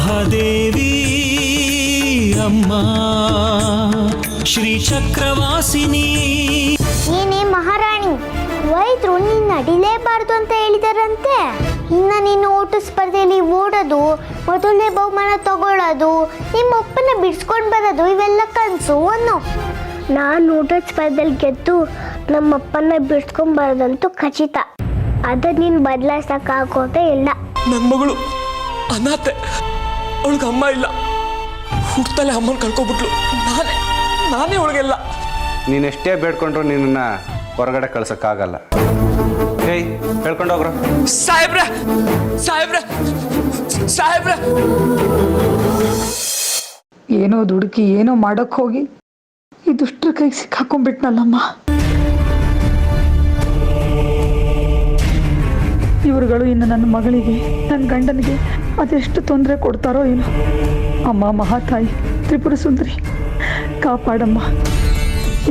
ಮಹಾದೇವಿ ಅಮ್ಮ ಶ್ರೀ ಚಕ್ರವಾಸಿನಿ. ನೀನೇ ಮಹಾರಾಣಿ. ವೈದ್ಯರು ನೀನು ನಡಿಲೇಬಾರ್ದು ಅಂತ ಹೇಳಿದಾರಂತೆ. ಇನ್ನು ನೀನು ಓಟ ಸ್ಪರ್ಧೆಯಲ್ಲಿ ಓಡೋದು, ಮೊದಲನೇ ಬಹುಮಾನ ತಗೊಳ್ಳೋದು, ನಿಮ್ಮ ಅಪ್ಪನ ಬಿಡಿಸ್ಕೊಂಡು ಬರೋದು ಇವೆಲ್ಲ ಕನಸು ಅನ್ನೋ. ನಾನು ಓಟದ ಸ್ಪರ್ಧೆಯಲ್ಲಿ ಗೆದ್ದು ನಮ್ಮಪ್ಪನ ಬಿಡಿಸ್ಕೊಂಡು ಬರೋದಂತೂ ಖಚಿತ. ಅದನ್ನು ನೀನು ಬದಲಾಯಿಸೋಕ್ಕಾಗೋದೇ ಇಲ್ಲ. ನನ್ನ ಮಗಳು ಅನಾಥೆ, ಅವಳಿಗೆ ಅಮ್ಮ ಇಲ್ಲ. ಹುಟ್ಟತಲ್ಲೇ ಅಮ್ಮನ ಕಳ್ಕೊಬಿಟ್ಲು. ನಾನೇ ಅವಳಿಗೆಲ್ಲ. ನೀನೆಷ್ಟೇ ಬೇಡ್ಕೊಂಡ್ರು ನಿನ್ನನ್ನು ಹೊರಗಡೆ ಕಳ್ಸೋಕ್ಕಾಗಲ್ಲ. ಏಯ್ ಹೇಳ್ಕೊಂಡೋಗ್ರ. ಸಾಹೇಬ್ರೆ ಸಾಹೇಬ್ರೆ ಸಾಹೇಬ್ರೆ, ಏನೋ ದುಡುಕಿ ಏನೋ ಮಾಡಕ್ ಹೋಗಿ ಈ ದುಷ್ಟರ ಕೈಗೆ ಸಿಕ್ಕಾಕೊಂಡ್ಬಿಟ್ನಲ್ಲಮ್ಮ. ಇವರುಗಳು ಇನ್ನು ನನ್ನ ಮಗಳಿಗೆ, ನನ್ನ ಗಂಡನಿಗೆ ಅದೆಷ್ಟು ತೊಂದರೆ ಕೊಡ್ತಾರೋ ಏನೋ. ಅಮ್ಮ ಮಹಾತಾಯಿ ತ್ರಿಪುರ ಸುಂದರಿ, ಕಾಪಾಡಮ್ಮ.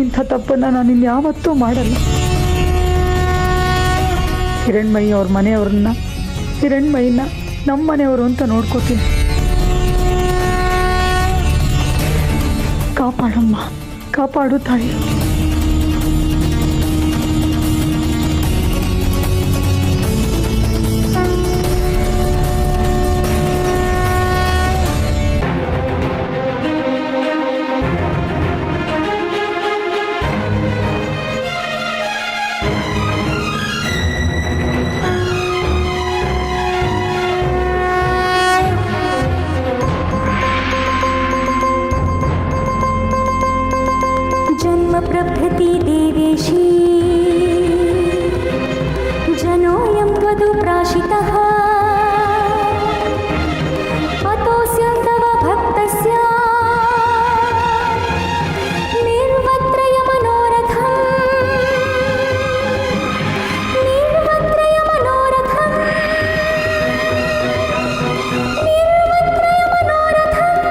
ಇಂಥ ತಪ್ಪನ್ನು ನಾನು ಇನ್ಯಾವತ್ತೂ ಮಾಡಲ್ಲ. ಹಿರಣ್ಮಯಿ ಅವ್ರ ಮನೆಯವ್ರನ್ನ, ಹಿರಣ್ಮಯಿನ ನಮ್ಮ ಮನೆಯವರು ಅಂತ ನೋಡ್ಕೋತೀನಿ. ಕಾಪಾಡಮ್ಮ, ಕಾಪಾಡು ತಾಯಿ. प्रभृति देवेशी जनोऽयं त्वदु प्राशितः अतोऽस्य तव भक्तस्य निर्वत्रय मनोरथम् निर्वत्रय मनोरथम् निर्वत्रय मनोरथम्.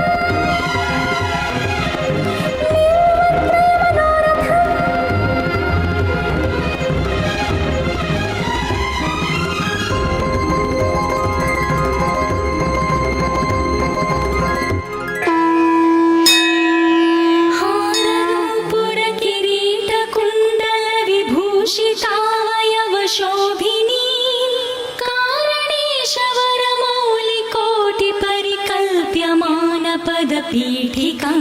शोभिनी कारणेशवरमौलिकोटिपरिकल्प्यमान पदपीठिका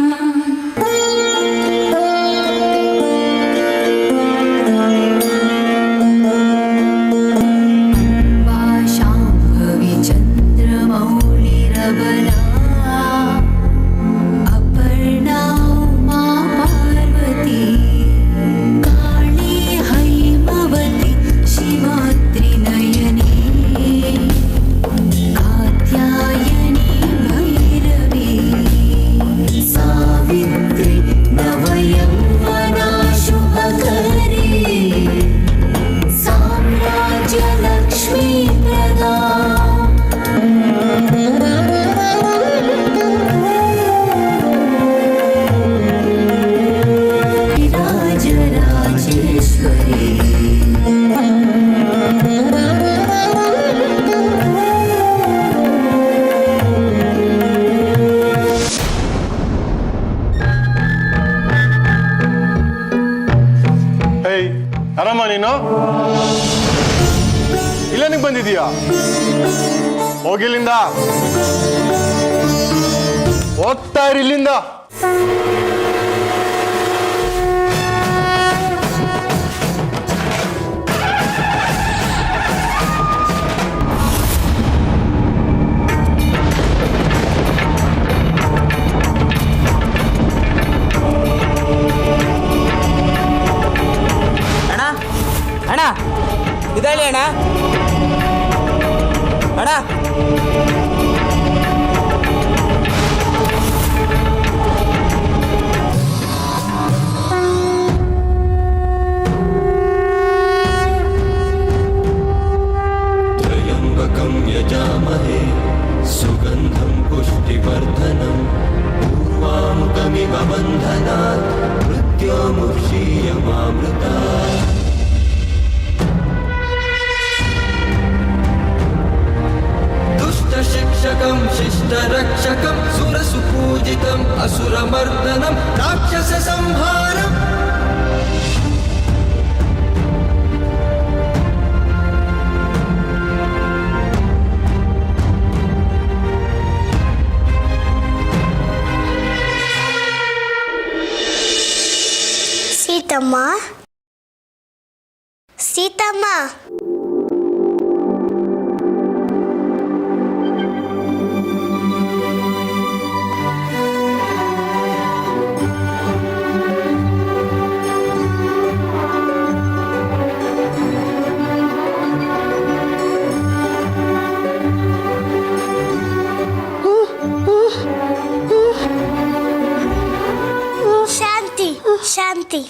ಆರಾಮ ನೀನು? ಇಲ್ಲೇನಿಗೆ ಬಂದಿದೀಯಾ? ಹೋಗಿಲ್ಲಿಂದ, ಹೋಗ್ತಾ ಇರಿ ಇಲ್ಲಿಂದ. ಇದಾಳಿ ಅಣ್ಣ, ಅಣ್ಣ ತ್ರಯಂಬಕಂ ಯಜಾಮಹೇ ಸುಗಂಧಂ ಪುಷ್ಟಿವರ್ಧನಂ ಪೂರ್ವಾಮುಖಮಿವ ಬಂಧನಾತ್ ಮೃತ್ಯೋರ್ಮುಕ್ಷೀಯಮಾಮೃತಾತ್. शिक्षकं शिष्ट भूतरक्षकं सुरसुपूजितम् असुरमर्दनं राक्षससंहारम् ಸೀತಮ್ಮ ಸೀತಮ್ಮ ಶಾಂತಿ ಶಾಂತಿ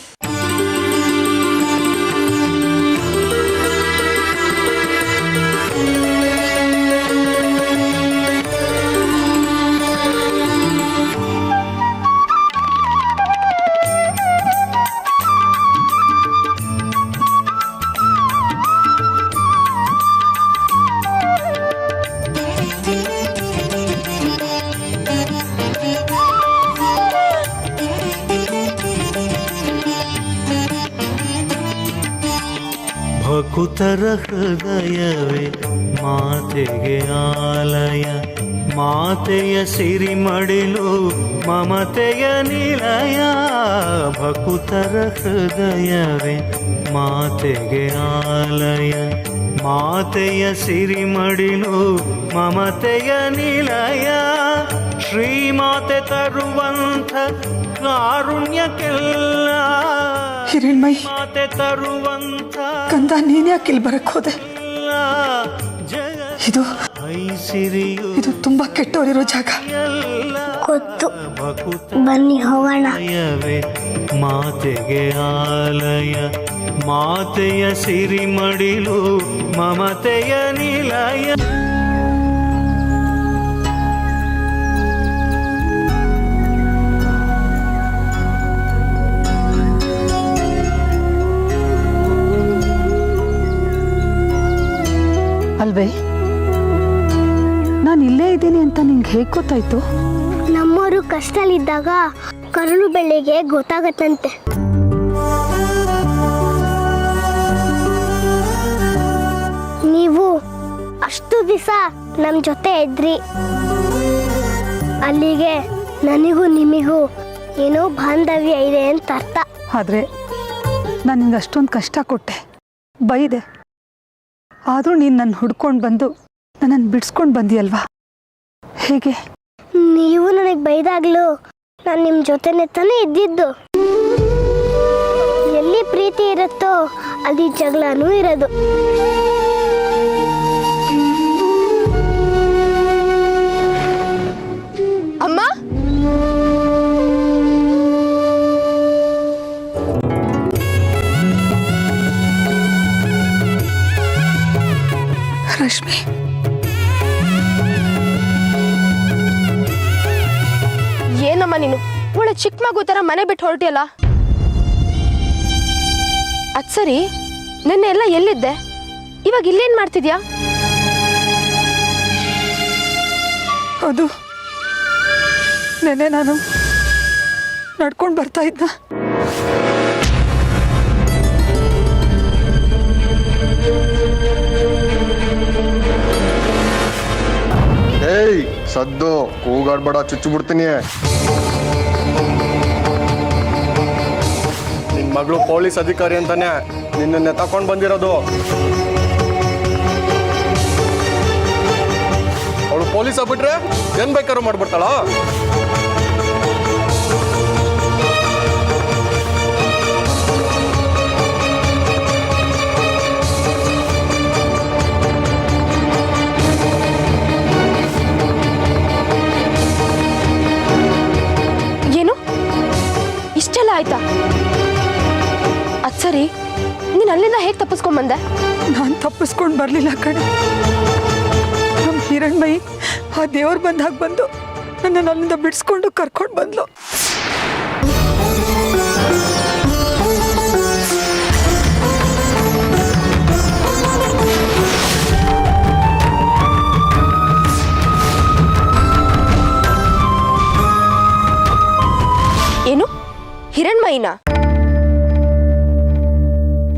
ಭಕುತರ ಹೃದಯವೇ ಮಾತೆಗೆ ಆಲಯ ಮಾತೆಯ ಸಿರಿಮಡಿಲು ಮಮತೆಯ ನಿಲಯ ಭಕುತರ ಹೃದಯವೇ ಮಾತೆಗೆ ಆಲಯ ಮಾತೆಯ ಸಿರಿಮಡಿಲು ಮಮತೆಯ ನಿಲಯ ಶ್ರೀಮಾತೆ ತರುವಂಥ ಕಾರುಣ್ಯಕ್ಕೆಲ್ಲ ಹಿರಣ್ಮಯಿ ಮಾತೆ ತರುವಂಥ ಕಂದ ನೀನ್ ಯಾಕೆ ಇಲ್ಲಿ ಬರಕ್ ಹೋದೆ? ಇದು ಇದು ತುಂಬಾ ಕೆಟ್ಟವರಿರೋ ಜಾಗ. ಗೊತ್ತು, ಬನ್ನಿ ಹೋಗೋಣ. ಮಾತೆಗೆ ಆಲಯ ಮಾತೆಯ ಸಿರಿಮಡಿಲು ಮಮತೆಯ ನಿಲಯ. ಅಲ್ವೇ, ನಾನು ಇಲ್ಲೇ ಇದ್ದೀನಿ ಅಂತ ನಿಂಗೆ ಹೇಗೆ ಗೊತ್ತಾಯ್ತು? ನಮ್ಮವರು ಕಷ್ಟದಲ್ಲಿದ್ದಾಗ ಕರುಳು ಬೆಳ್ಳಿಗೆ ಗೊತ್ತಾಗತ್ತಂತೆ. ನೀವು ಅಷ್ಟು ದಿವಸ ನಮ್ಮ ಜೊತೆ ಇದ್ರಿ, ಅಲ್ಲಿಗೆ ನನಗೂ ನಿಮಗೂ ಏನೋ ಬಾಂಧವ್ಯ ಇದೆ ಅಂತ ಅರ್ಥ. ಆದ್ರೆ ನಾನು ನಿಂಗೆ ಅಷ್ಟೊಂದು ಕಷ್ಟ ಕೊಟ್ಟೆ, ಬೈದೆ. ಆದರೂ ನೀನು ನನ್ನ ಹುಡ್ಕೊಂಡು ಬಂದು ನನ್ನನ್ನು ಬಿಡಿಸ್ಕೊಂಡು ಬಂದಿಯಲ್ವಾ? ಹೇಗೆ? ನೀವು ನನಗೆ ಬೈದಾಗ್ಲೂ ನಾನು ನಿಮ್ಮ ಜೊತೆನೆ ತಾನೇ ಇದ್ದಿದ್ದು. ಎಲ್ಲಿ ಪ್ರೀತಿ ಇರುತ್ತೋ ಅಲ್ಲಿ ಜಗಳನೂ ಇರೋದು. ಅಮ್ಮ, ರಶ್ಮಿ, ಏನಮ್ಮ ನೀನು ಒಳ್ಳೆ ಚಿಕ್ಕ ಮಗು ತರ ಮನೆ ಬಿಟ್ಟು ಹೊರಟಿಯಲ್ಲ? ಅದ್ ಸರಿ, ನಿನ್ನೆ ಎಲ್ಲ ಎಲ್ಲಿದ್ದೆ? ಇವಾಗ ಇಲ್ಲೇನ್ ಮಾಡ್ತಿದ್ಯಾ? ಅದು ನೆನ್ನೆ ನಾನು ನಡ್ಕೊಂಡು ಬರ್ತಾ ಇದ್ದ. ಏಯ್ ಸದ್ದು ಕೂಗಾಡ್ಬೇಡ, ಚುಚ್ಚು ಬಿಡ್ತೀನಿ. ನಿನ್ ಮಗಳು ಪೊಲೀಸ್ ಅಧಿಕಾರಿ ಅಂತಾನೆ ನಿನ್ನನ್ನೇ ತಕೊಂಡ್ ಬಂದಿರೋದು. ಅವಳು ಪೊಲೀಸ್ ಆಗ್ಬಿಟ್ರೆ ಏನ್ ಬೇಕಾದ್ರೂ ಮಾಡ್ಬಿಡ್ತಾಳ. ಏನು ಇಷ್ಟೆಲ್ಲ ಆಯ್ತಾ? ಅದ್ ಸರಿ, ನೀನ್ ಅಲ್ಲಿಂದ ಹೇಗೆ ತಪ್ಪಿಸ್ಕೊಂಡ್ ಬಂದೆ? ನಾನು ತಪ್ಪಿಸ್ಕೊಂಡು ಬರಲಿಲ್ಲ ಕಣೆ. ನಮ್ಮ ಹಿರಣ್ಮಯಿ ಆ ದೇವ್ರು ಬಂದಾಗ ಬಂದು ನನ್ನನ್ನು ಅಲ್ಲಿಂದ ಬಿಡಿಸ್ಕೊಂಡು ಕರ್ಕೊಂಡು ಬಂದ್ಲು. ಹಿರಣ್ಮಯಿನ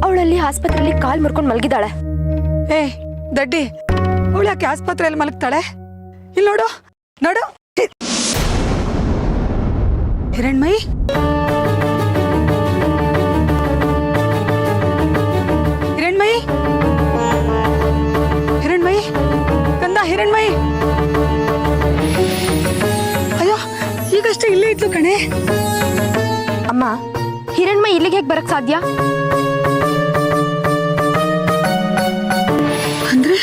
ಅವಳಲ್ಲಿ ಆಸ್ಪತ್ರೆಯಲ್ಲಿ ಕಾಲ್ ಮುರ್ಕೊಂಡು ಮಲಗಿದಾಳೆ. ಏ ದಡ್ಡಿ, ಅವಳು ಯಾಕೆ ಆಸ್ಪತ್ರೆಯಲ್ಲಿ ಮಲಗ್ತಾಳೆ? ಇಲ್ಲಿ ನೋಡು ನೋಡು, ಹಿರಣ್ಮಯಿ ಹಿರಣ್ಮಯಿ ಹಿರಣ್ಮಯಿ ಕಂದ, ಹಿರಣ್ಮಯಿ. ಅಯ್ಯೋ, ಈಗಷ್ಟೇ ಇಲ್ಲೇ ಇದ್ಲು ಕಣೆ. ಅಮ್ಮ, ಹಿರಣ್ಮಯಿ ಇಲ್ಲಿಗೆ ಹೇಗೆ ಬರಕ್ ಸಾಧ್ಯ? ಅಂದ್ರೆ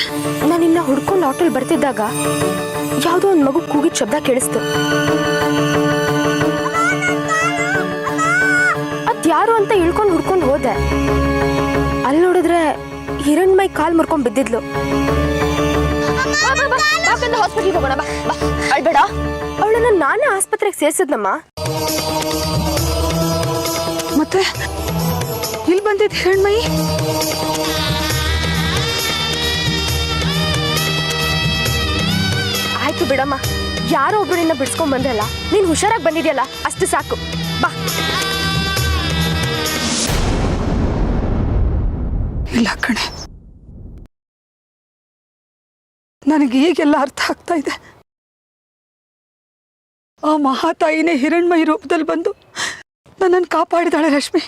ನಾನಿನ್ನ ಹುಡ್ಕೊಂಡು ಆಟೋಲ್ ಬರ್ತಿದ್ದಾಗ ಯಾವುದೋ ಒಂದು ಮಗು ಕೂಗಿದ ಶಬ್ದ ಕೇಳಿಸ್ತು. ಅದ್ಯಾರು ಅಂತ ಇಳ್ಕೊಂಡು ಹುಡ್ಕೊಂಡು ಹೋದೆ. ಅಲ್ಲಿ ನೋಡಿದ್ರೆ ಹಿರಣ್ಮಯಿ ಕಾಲ್ ಮುರ್ಕೊಂಡ್ ಬಿದ್ದಿದ್ಲು. ಹಾಸ್ಪಿಟಲ್ಗೆ ಹೋಗೋಣ ಬಾ. ಅಳ್ಬೇಡ, ಅವಳನ್ನ ನಾನೇ ಆಸ್ಪತ್ರೆಗೆ ಸೇರ್ಸಿದ್ನಮ್ಮ. ಮತ್ತೆ ಇಲ್ಲಿ ಬಂದಿದ್ ಹಿರಣ್ಮಯಿ? ಆಯ್ತು ಬಿಡಮ್ಮ, ಯಾರೋ ಒಬ್ರು ನಿನ್ನ ಬಿಡ್ಸ್ಕೊಂಡ್ ಬಂದ್ರಲ್ಲ, ನೀನ್ ಹುಷಾರಾಗಿ ಬಂದಿದ್ಯಲ್ಲ, ಅಷ್ಟು ಸಾಕು. ಬಾ. ಇಲ್ಲ ಕಣೆ, ನನಗೆ ಈಗೆಲ್ಲ ಅರ್ಥ ಆಗ್ತಾ ಇದೆ. ಆ ಮಹಾತಾಯಿನೇ ಹಿರಣ್ಮಯಿ ರೂಪದಲ್ಲಿ ಬಂದು ನನ್ನನ್ನು ಕಾಪಾಡಿದಾಳೆ ರಶ್ಮಿ.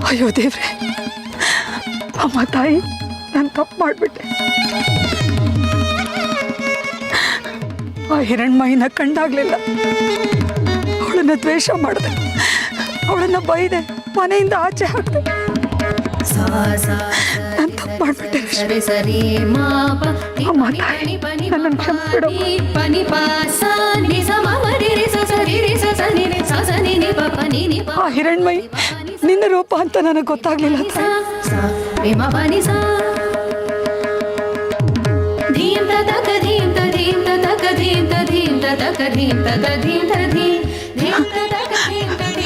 ಅಯ್ಯೋ ದೇವ್ರೆ, ಅಮ್ಮ ತಾಯಿ, ನಾನು ತಪ್ಪು ಮಾಡಿಬಿಟ್ಟೆ. ಆ ಹಿರಣ್ಮಯಿನ ಕಂಡಾಗ್ಲಿಲ್ಲ, ಅವಳನ್ನ ದ್ವೇಷ ಮಾಡಿದೆ, ಅವಳನ್ನ ಬೈದೆ, ಮನೆಯಿಂದ ಆಚೆ ಹಾಕಿದೆ. ನಾನು ತಪ್ಪು ಮಾಡಿಬಿಟ್ಟೆ ರಶ್ಮಿ. ಅಮ್ಮ ತಾಯಿ, ನನ್ನನ್ನು ಕ್ಷಮಿಸ್ಬಿಡು. ಆ ಹಿರಣ್ಮಯಿ ನಿನ್ನ ರೂಪ ಅಂತ ನನಗೆ ಗೊತ್ತಾಗ್ಲಿಲ್ಲ ತಾಯಿ.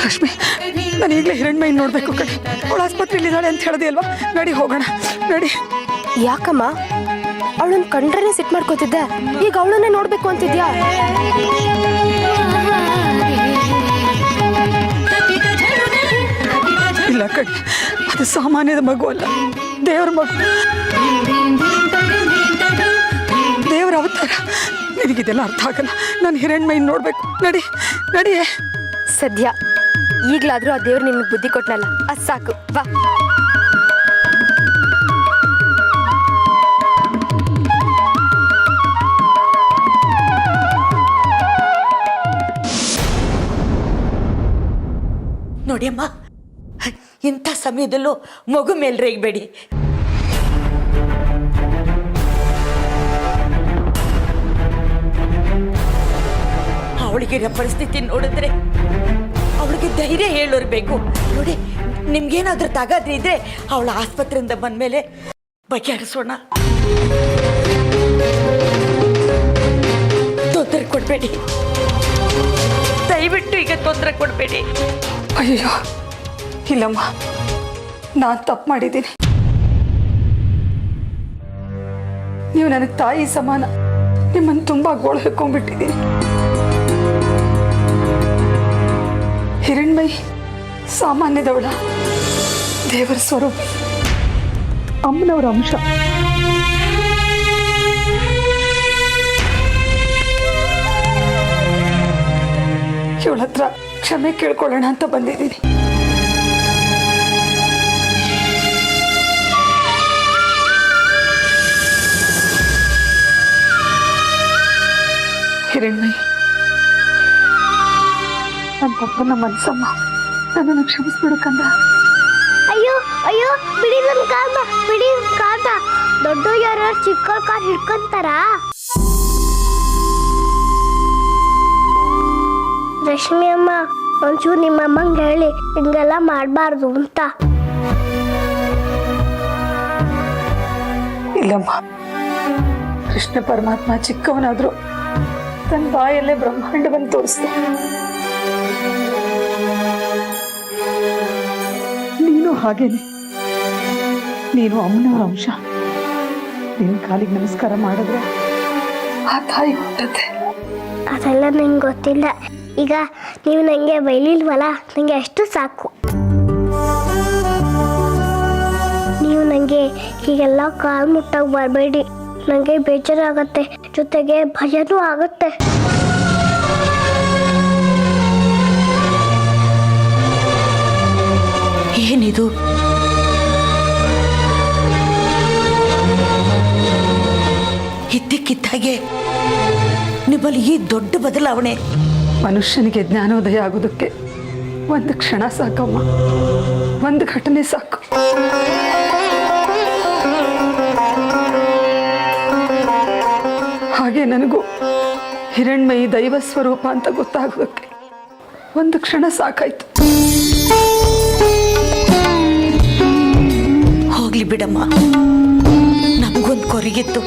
ಲಕ್ಷ್ಮಿ, ನಾನು ಈಗಲೇ ಹಿರಣ್ಮಯಿ ನೋಡ್ಬೇಕು ಕಣೆ. ಅವಳು ಆಸ್ಪತ್ರೆಯಲ್ಲಿ ಇದ್ದಾಳೆ ಅಂತ ಹೇಳಿದೆ ಅಲ್ವಾ? ನಡಿ ಹೋಗೋಣ, ನಡಿ. ಯಾಕಮ್ಮ, ಅವಳನ್ನ ಕಂಡ್ರೆ ಸಿಟ್ ಮಾಡ್ಕೋತಿದ್ದೆ, ಈಗ ಅವಳನ್ನೇ ನೋಡ್ಬೇಕು ಅಂತಿದ್ಯಾ? ಇಲ್ಲ ಕಣೆ, ಅದು ಸಾಮಾನ್ಯದ ಮಗು ಅಲ್ಲ, ದೇವರ ಮಗು, ದೇವರ ಅವತಾರ. ನಿನಗಿದೆಲ್ಲ ಅರ್ಥ ಆಗಲ್ಲ. ನಾನು ಹಿರಣ್ಮಯಿ ನೋಡ್ಬೇಕು. ನಡಿ ನಡಿಯೇ. ಸದ್ಯ ಈಗ್ಲಾದ್ರೂ ಆ ದೇವ್ರು ನಿನ್ಗೆ ಬುದ್ಧಿ ಕೊಟ್ನಲ್ಲ, ಅದ್ ಸಾಕು. ಬಾ. ನೋಡಿಯಮ್ಮ, ಇಂಥ ಸಮಯದಲ್ಲೂ ಮಗು ಮೇಲೆ ರೇಗಬೇಡಿ. ಅವಳಿಗಿರೋ ಪರಿಸ್ಥಿತಿ ನೋಡಿದ್ರೆ ಅವಳಿಗೆ ಧೈರ್ಯ ಹೇಳೋರ್ಬೇಕು. ನೋಡಿ, ನಿಮ್ಗೇನಾದ್ರೂ ತಗಾದ್ರೆ ಇದ್ರೆ ಅವಳ ಆಸ್ಪತ್ರೆಯಿಂದ ಬಂದ್ಮೇಲೆ ಬಗೆಹರಿಸೋಣ. ತೊಂದರೆ ಕೊಡಬೇಡಿ, ದಯವಿಟ್ಟು ಈಗ ತೊಂದರೆ ಕೊಡಬೇಡಿ. ಅಯ್ಯೋ ಇಲ್ಲಮ್ಮ, ನಾನು ತಪ್ಪು ಮಾಡಿದ್ದೀನಿ. ನೀವು ನನಗೆ ತಾಯಿ ಸಮಾನ. ನಿಮ್ಮನ್ನು ತುಂಬಾ ಗೋಳು ಹಾಕೊಂಡ್ಬಿಟ್ಟಿದ್ದೀನಿ. ಹಿರಣ್ಮಯಿ ಸಾಮಾನ್ಯದವಳ, ದೇವರ ಸ್ವರೂಪ, ಅಮ್ಮನವರ ಅಂಶ. ಇವಳ ಹತ್ರ ಕ್ಷಮೆ ಕೇಳ್ಕೊಳ್ಳೋಣ ಅಂತ ಬಂದಿದ್ದೀನಿ. ಹಿರಣ್ಮಯಿ, ನನ್ನ ತಪ್ಪನ್ನ ಮನಸ್ಸಮ್ಮ, ನನ್ನನ್ನು ಕ್ಷಮಿಸ್ಬಿಡು ಕಂದ. ಅಯ್ಯೋ ಅಯ್ಯೋ, ಬಿಡಿ ನನ್ನ ಕಾಲ್ನ, ಬಿಡಿ ಕಾಲ್ನ. ದೊಡ್ಡ ಯಾರು ಚಿಕ್ಕ ಕಾಲ್ ಹಿಡ್ಕೊಂತಾರ? ರಶ್ಮಿ ಅಮ್ಮ, ಒಂಚೂರು ನಿಮ್ಮ ಅಮ್ಮಂಗೆ ಹೇಳಿ ಹಿಂಗೆಲ್ಲ ಮಾಡಬಾರ್ದು ಅಂತ. ಇಲ್ಲಮ್ಮ, ಕೃಷ್ಣ ಪರಮಾತ್ಮ ಚಿಕ್ಕವನಾದ್ರು ತನ್ನ ಬಾಯಲ್ಲೇ ಬ್ರಹ್ಮಾಂಡವನ್ನು ತೋರಿಸ್ದೆ. ನೀನು ಹಾಗೇನೆ, ನೀನು ಅಮ್ಮನವರ ಅಂಶ. ನಿನ್ನ ಕಾಲಿಗೆ ನಮಸ್ಕಾರ ಮಾಡಿದ್ರೆ ಆ ತಾಯಿ ಹುಟ್ಟತ್ತೆ. ಅದೆಲ್ಲ ನಂಗೆ ಗೊತ್ತಿಲ್ಲ. ಈಗ ನೀವು ನನಗೆ ಬೈಲಿಲ್ವಲ್ಲ, ನನಗೆ ಅಷ್ಟು ಸಾಕು. ನೀವು ನನಗೆ ಹೀಗೆಲ್ಲ ಕಾಲು ಮುಟ್ಟಾಗಿ ಬರಬೇಡಿ. ನನಗೆ ಬೇಜಾರಾಗತ್ತೆ, ಜೊತೆಗೆ ಭಯನೂ ಆಗುತ್ತೆ. ಏನಿದು? ಇದ್ದಕ್ಕಿದ್ದಾಗೆ ನಿಮ್ಮಲ್ಲಿ ಈ ದೊಡ್ಡ ಬದಲಾವಣೆ. ಮನುಷ್ಯನಿಗೆ ಜ್ಞಾನೋದಯ ಆಗೋದಕ್ಕೆ ಒಂದು ಕ್ಷಣ ಸಾಕಮ್ಮ, ಒಂದು ಘಟನೆ ಸಾಕು. ಹಾಗೆ ನನಗೂ ಹಿರಣ್ಮಯಿ ದೈವ ಸ್ವರೂಪ ಅಂತ ಗೊತ್ತಾಗೋದಕ್ಕೆ ಒಂದು ಕ್ಷಣ ಸಾಕಾಯ್ತು. ಹೋಗ್ಲಿ ಬಿಡಮ್ಮ, ನಮಗೊಂದು ಕೊರಗಿತ್ತು,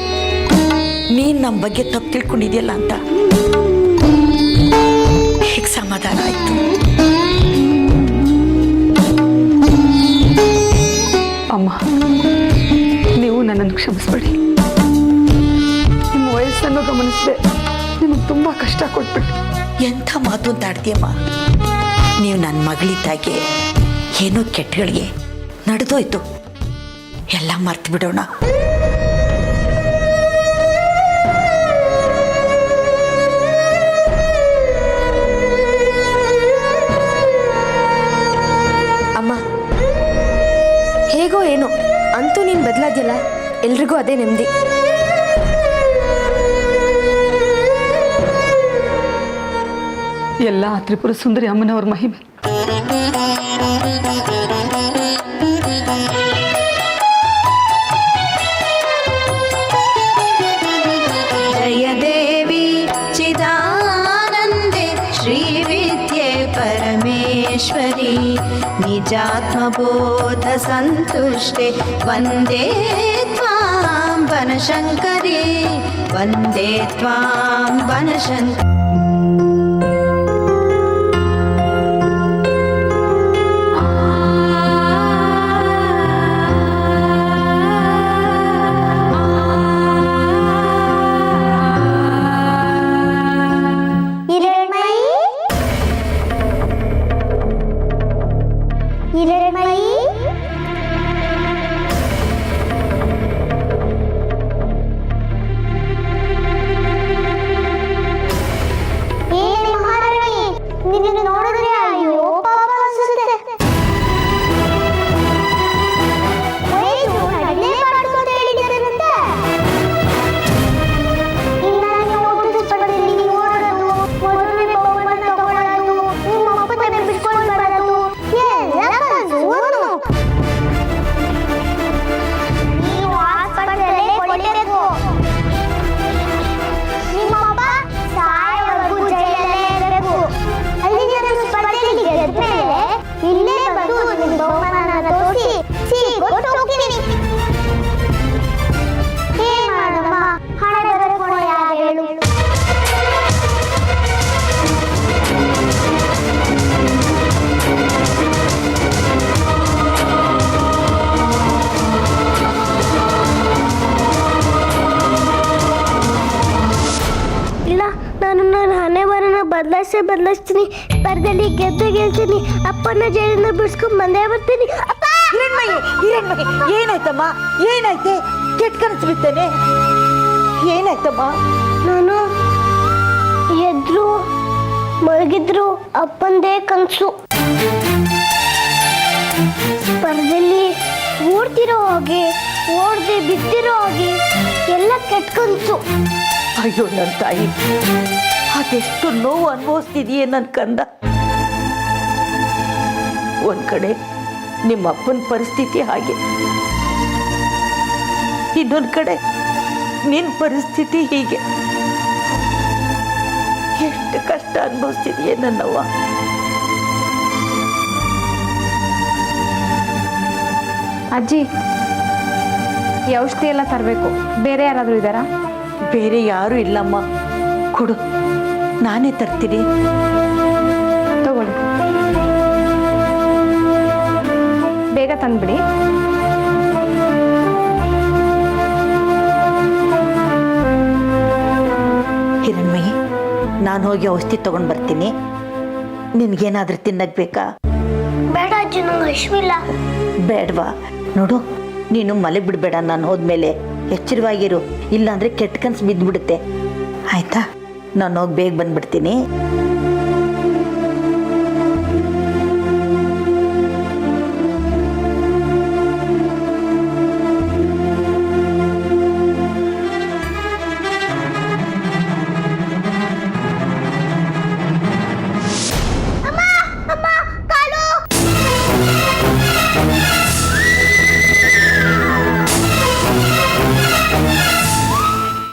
ನೀನ್ ನಮ್ಮ ಬಗ್ಗೆ ತಪ್ಪು ತಿಳ್ಕೊಂಡಿದ್ಯಲ್ಲ ಅಂತ. ಈಗ ಸಮಾಧಾನ ಆಯ್ತು. ಅಮ್ಮ, ನೀವು ನನ್ನನ್ನು ಕ್ಷಮಿಸ್ಬೇಡಿ. ನಿಮ್ಮ ವಯಸ್ಸನ್ನು ಗಮನಿಸಿದೆ ನಿಮಗೆ ತುಂಬಾ ಕಷ್ಟ ಕೊಟ್ಬಿಟ್ಟು. ಎಂಥ ಮಾತು ಅಂತ ಆಡ್ತೀಯಮ್ಮ. ನೀವು ನನ್ನ ಮಗಳಿದ್ದಾಗೆ ಏನೋ ಕೆಟ್ಟಗಳಿಗೆ ನಡೆದೋಯ್ತು, ಎಲ್ಲ ಮರ್ತು ಬಿಡೋಣ. ಅಮ್ಮ, ಹೇಗೋ ಏನೋ ಅಂತೂ ನೀನು ಬದಲಾದ್ಯಲ್ಲ, ಎಲ್ರಿಗೂ ಅದೇ ನೆಮ್ಮದಿ. ಎಲ್ಲ ತ್ರಿಪುರ ಸುಂದರಿ ಅಮ್ಮನವ್ರ ಮಹಿಮೆ. ಜಯ ದೇವಿ ಚಿದಾನಂದೆ ಶ್ರೀ ವಿದ್ಯೆ ಪರಮೇಶ್ವರಿ ನಿಜಾತ್ಮಬೋಧ ಸಂತುಷ್ಟೆ ವಂದೇ ತ್ವಾಂ ಬನಶಂಕರಿ ವಂದೇ ತ್ವಾಂ ಬನಶಂಕರಿ. ಬದಲಾಯಿಸ್ತೀನಿ. ಸ್ಪರ್ಧೆಯಲ್ಲಿ ಗೆಲ್ತೀನಿ. ಅಪ್ಪನ ಜೈಲಿಂದ ಬಿಡಿಸ್ಕೊಂಡು ಬಂದೇ ಬರ್ತೀನಿ. ಏನಾಯ್ತಮ್ಮ? ಏನಾಯ್ತೆ? ಕೆಟ್ಟ ಕನಸು ಬಿತ್ತೇನೆ? ಏನಾಯ್ತಮ್ಮ? ನಾನು ಎದ್ರು ಮಲಗಿದ್ರು ಅಪ್ಪಂದೇ ಕನಸು. ಸ್ಪರ್ಧೆಯಲ್ಲಿ ಓಡ್ತಿರೋ ಹಾಗೆ, ಓಡದೆ ಬಿದ್ದಿರೋ ಹಾಗೆ ಎಲ್ಲ ಕೆಟ್ಟ ಕನಸು. ಅಯ್ಯೋ ನನ್ನ ತಾಯಿ, ಅದೆಷ್ಟು ನೋವು ಅನುಭವಿಸ್ತಿದೀಯ ನನ್ನ ಕಂದ. ಒಂದ್ ಕಡೆ ನಿಮ್ಮ ಅಪ್ಪನ ಪರಿಸ್ಥಿತಿ ಹಾಗೆ, ಇನ್ನೊಂದ್ ಕಡೆ ನಿನ್ನ ಪರಿಸ್ಥಿತಿ ಹೀಗೆ. ಎಷ್ಟು ಕಷ್ಟ ಅನುಭವಿಸ್ತಿದೀಯ ನನ್ನವ್ವ. ಅಜ್ಜಿ, ಈ ಔಷಧಿ ಎಲ್ಲ ತರಬೇಕು. ಬೇರೆ ಯಾರಾದರೂ ಇದ್ದಾರಾ? ಬೇರೆ ಯಾರು ಇಲ್ಲಮ್ಮ, ಕೊಡು, ನಾನೇ ತರ್ತೀನಿ. ತಗೊಳ್ಳಿ, ಬೇಗ ತಂದ್ಬಿಡಿ. ಹಿರಣ್ಮಯಿ, ನಾನು ಹೋಗಿ ಔಷಧಿ ತಗೊಂಡು ಬರ್ತೀನಿ. ನಿನ್ಗೇನಾದ್ರೂ ತಿನ್ನಕ್ ಬೇಕಾ? ಬೇಡ ಅಜ್ಜಿ, ನಂಗೆ ಹಶ್ವಿಲ್ಲ. ಬೇಡವಾ? ನೋಡು, ನೀನು ಮಲೆ ಬಿಡಬೇಡ. ನಾನು ಹೋದ್ಮೇಲೆ ಎಚ್ಚರವಾಗಿರು, ಇಲ್ಲಾಂದ್ರೆ ಕೆಟ್ಟ ಕನ್ಸು ಬಿದ್ದುಬಿಡುತ್ತೆ. ಆಯ್ತಾ? ನಾನು ಹೋಗಿ ಬೇಗ ಬಂದ್ಬಿಡ್ತೀನಿ.